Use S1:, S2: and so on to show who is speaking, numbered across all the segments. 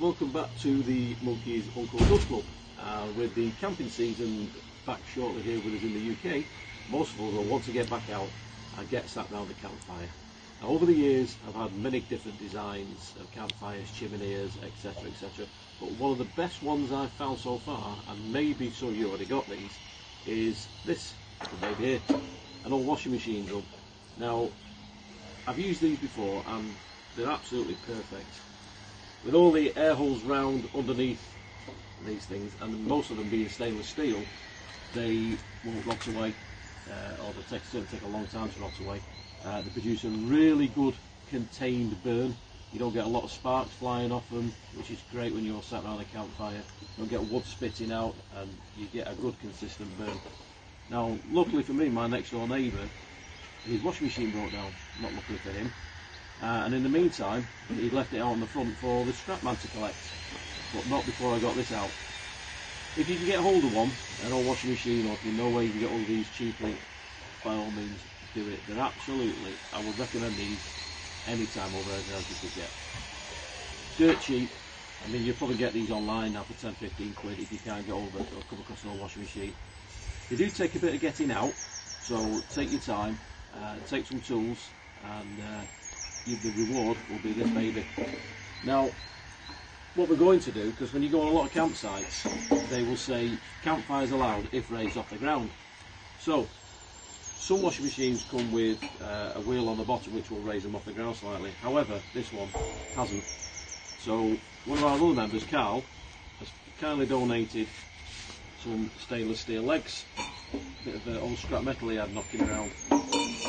S1: welcome back to the Monkey's Uncle Dust Club. With the camping season back shortly here with us in the UK, most of us will want to get back out and get sat round the campfire. Now, over the years I've had many different designs of campfires, chimeneas, etc, etc, but one of the best ones I've found so far, and maybe some of you already got these, is this baby here, an old washing machine drum. Now, I've used these before and they're absolutely perfect. With all the air holes round underneath these things, and most of them being stainless steel, they won't rot away, or they take a long time to rot away. They produce a really good contained burn. You don't get a lot of sparks flying off them, which is great when you're sat around a campfire. You don't get wood spitting out, and you get a good consistent burn. Now, luckily for me, my next door neighbour, his washing machine broke down. Not luckily for him. And in the meantime, he'd left it out on the front for the scrap man to collect, but not before I got this out. If you can get hold of one, an old washing machine, or if you know where you can get all of these cheaply, by all means do it. They're absolutely, I would recommend these anytime over anything else you could get. Dirt cheap. I mean, you'll probably get these online now for 10-15 quid if you can't get hold of it or come across an old washing machine. They do take a bit of getting out, so take your time, take some tools, and the reward will be this baby. Now, what we're going to do, because when you go on a lot of campsites, they will say campfires allowed if raised off the ground. So, some washing machines come with a wheel on the bottom which will raise them off the ground slightly. However, this one hasn't. So, one of our other members, Carl, has kindly donated some stainless steel legs. A bit of old scrap metal he had knocking around.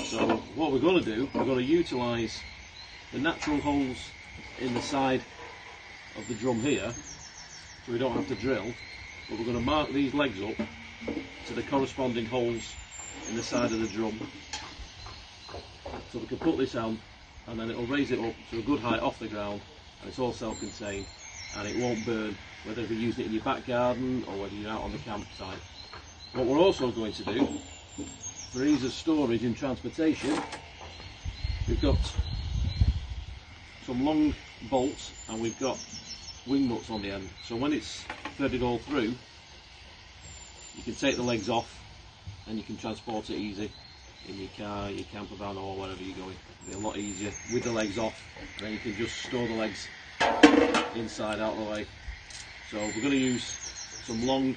S1: So, what we're going to do, we're going to utilise the natural holes in the side of the drum here, so we don't have to drill, but we're going to mark these legs up to the corresponding holes in the side of the drum, so we can put this on and then it'll raise it up to a good height off the ground, and it's all self-contained and it won't burn, whether you're using it in your back garden or whether you're out on the campsite. What we're also going to do, for ease of storage and transportation, we've got some long bolts and we've got wing nuts on the end, so when it's threaded all through, you can take the legs off and you can transport it easy in your car, your camper van, or wherever you're going. It'll be a lot easier with the legs off, and then you can just store the legs inside out of the way. So we're going to use some long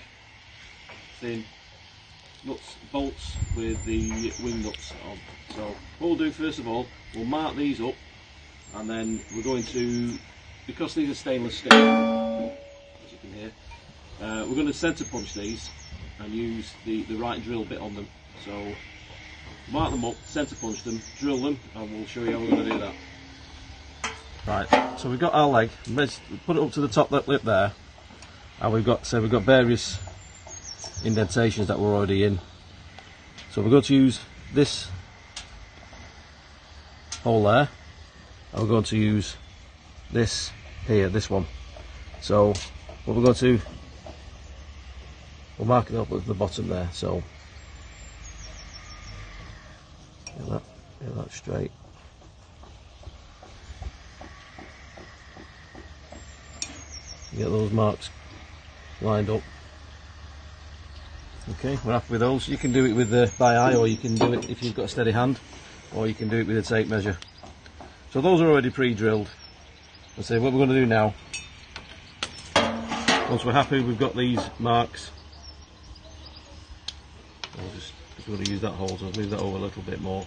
S1: thin nuts, bolts with the wing nuts on. So what we'll do first of all, we'll mark these up, and then we're going to, because these are stainless steel, as you can hear, we're going to centre punch these and use the right drill bit on them. So mark them up, centre punch them, drill them, and we'll show you how we're going to do that. Right, so we've got our leg, put it up to the top lip there, and we've got various indentations that we're already in. So we're going to use this hole there, and we're going to use this here, this one. So what we're going to, we'll mark it up at the bottom there, so get that straight. Get those marks lined up. Okay, we're happy with those. You can do it with by eye, or you can do it if you've got a steady hand, or you can do it with a tape measure. So those are already pre-drilled. Let's see what we're going to do now. Once we're happy we've got these marks, I'll just going to use that hole, so I'll move that over a little bit more,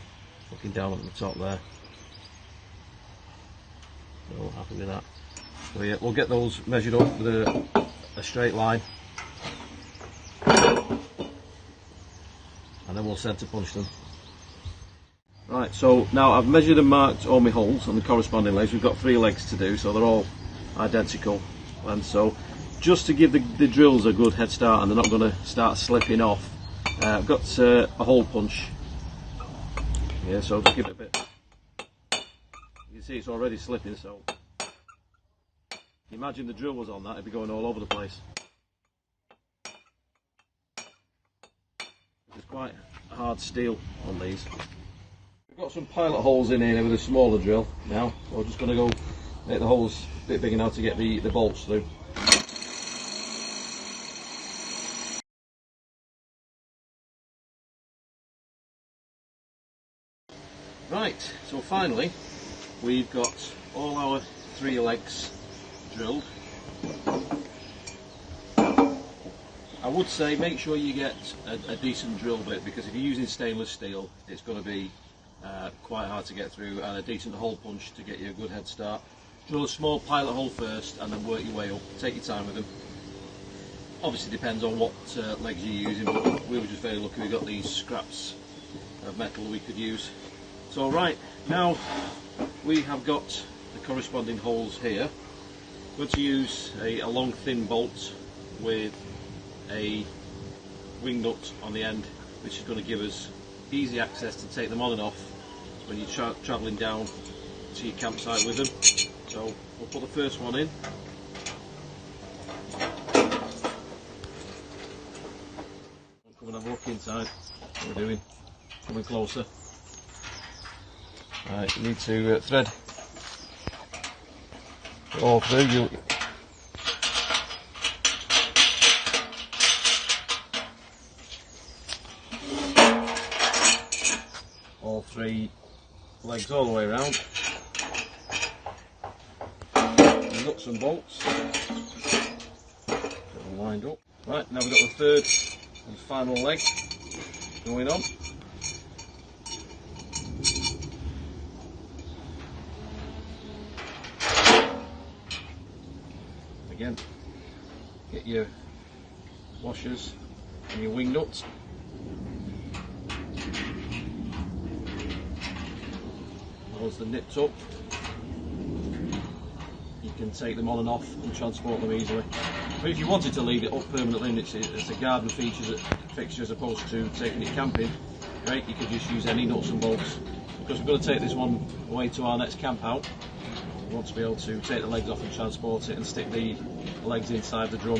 S1: looking down at the top there. So we're happy with that. So yeah, we'll get those measured up with a straight line, and then we'll centre punch them. Right, so now I've measured and marked all my holes on the corresponding legs. We've got 3 legs to do, so they're all identical. And so, just to give the drills a good head start and they're not going to start slipping off, I've got a hole punch. Yeah, so just give it a bit. You can see it's already slipping, so imagine the drill was on that, it'd be going all over the place. It's quite hard steel on these. Got some pilot holes in here with a smaller drill now, so we're just going to go Make the holes a bit bigger now to get the bolts through. Right, so finally we've got all our 3 legs drilled. I would say make sure you get a decent drill bit, because if you're using stainless steel it's going to be quite hard to get through, and a decent hole punch to get you a good head start. Drill a small pilot hole first and then work your way up. Take your time with them. Obviously depends on what legs you're using, but we were just very lucky we got these scraps of metal we could use. So right, now we have got the corresponding holes here. I'm going to use a long thin bolt with a wing nut on the end, which is going to give us easy access to take them on and off when you're travelling down to your campsite with them. So we'll put the first one in. Come and have a look inside what we're doing. Coming closer. Right, you need to thread it all through. All 3 legs all the way around. The nuts and bolts. Get them lined up. Right, now we've got the 3rd and final leg going on. Again, get your washers and your wing nuts. Once they're nipped up, you can take them on and off and transport them easily. But if you wanted to leave it up permanently and it's a garden fixture as opposed to taking it camping, great, you could just use any nuts and bolts. Because we're going to take this one away to our next camp out, we want to be able to take the legs off and transport it and stick the legs inside the drum.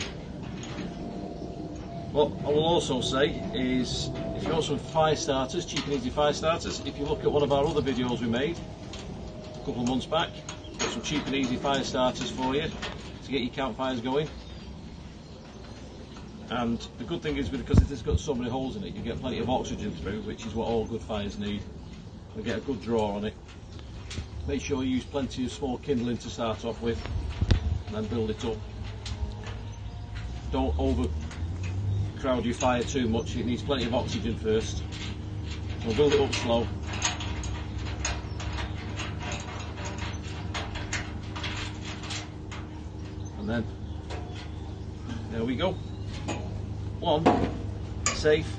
S1: What I will also say is, if you want some fire starters, cheap and easy fire starters, if you look at one of our other videos we made a couple of months back, we've got some cheap and easy fire starters for you to get your campfires going. And the good thing is, because it's got so many holes in it, you get plenty of oxygen through, which is what all good fires need. You'll get a good draw on it. Make sure you use plenty of small kindling to start off with, and then build it up. Don't overcrowd your fire too much, it needs plenty of oxygen first. So build it up slow. And then, there we go. One safe,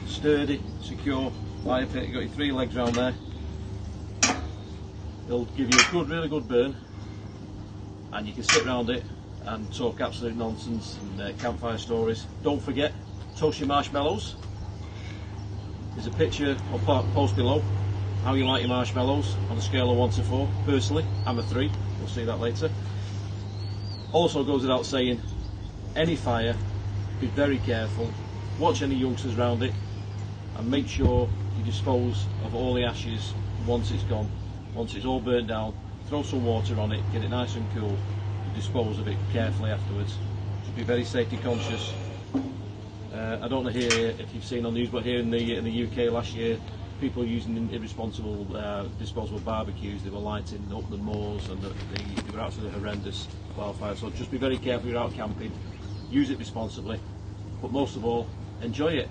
S1: sturdy, secure fire pit. You've got your 3 legs around there. It'll give you a good, really good burn, and you can sit around it and talk absolute nonsense and campfire stories. Don't forget, toast your marshmallows. There's a picture I'll post below how you like your marshmallows on a scale of 1 to 4. Personally, I'm a 3. We'll see that later. Also goes without saying, any fire, be very careful. Watch any youngsters around it, and make sure you dispose of all the ashes once it's gone. Once it's all burnt down, throw some water on it, get it nice and cool, and dispose of it carefully afterwards. Just be very safety conscious. I don't know here if you've seen on the news, but here in the UK last year, people using irresponsible disposable barbecues, they were lighting up the moors, and they were absolutely horrendous wildfires. So just be very careful you're out camping, use it responsibly, but most of all, enjoy it.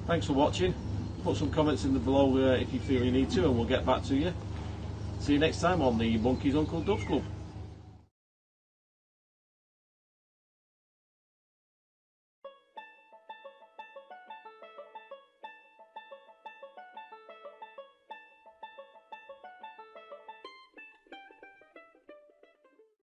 S1: Thanks for watching. Put some comments in below if you feel you need to, and we'll get back to you. See you next time on the Monkey's Uncle Doves Club.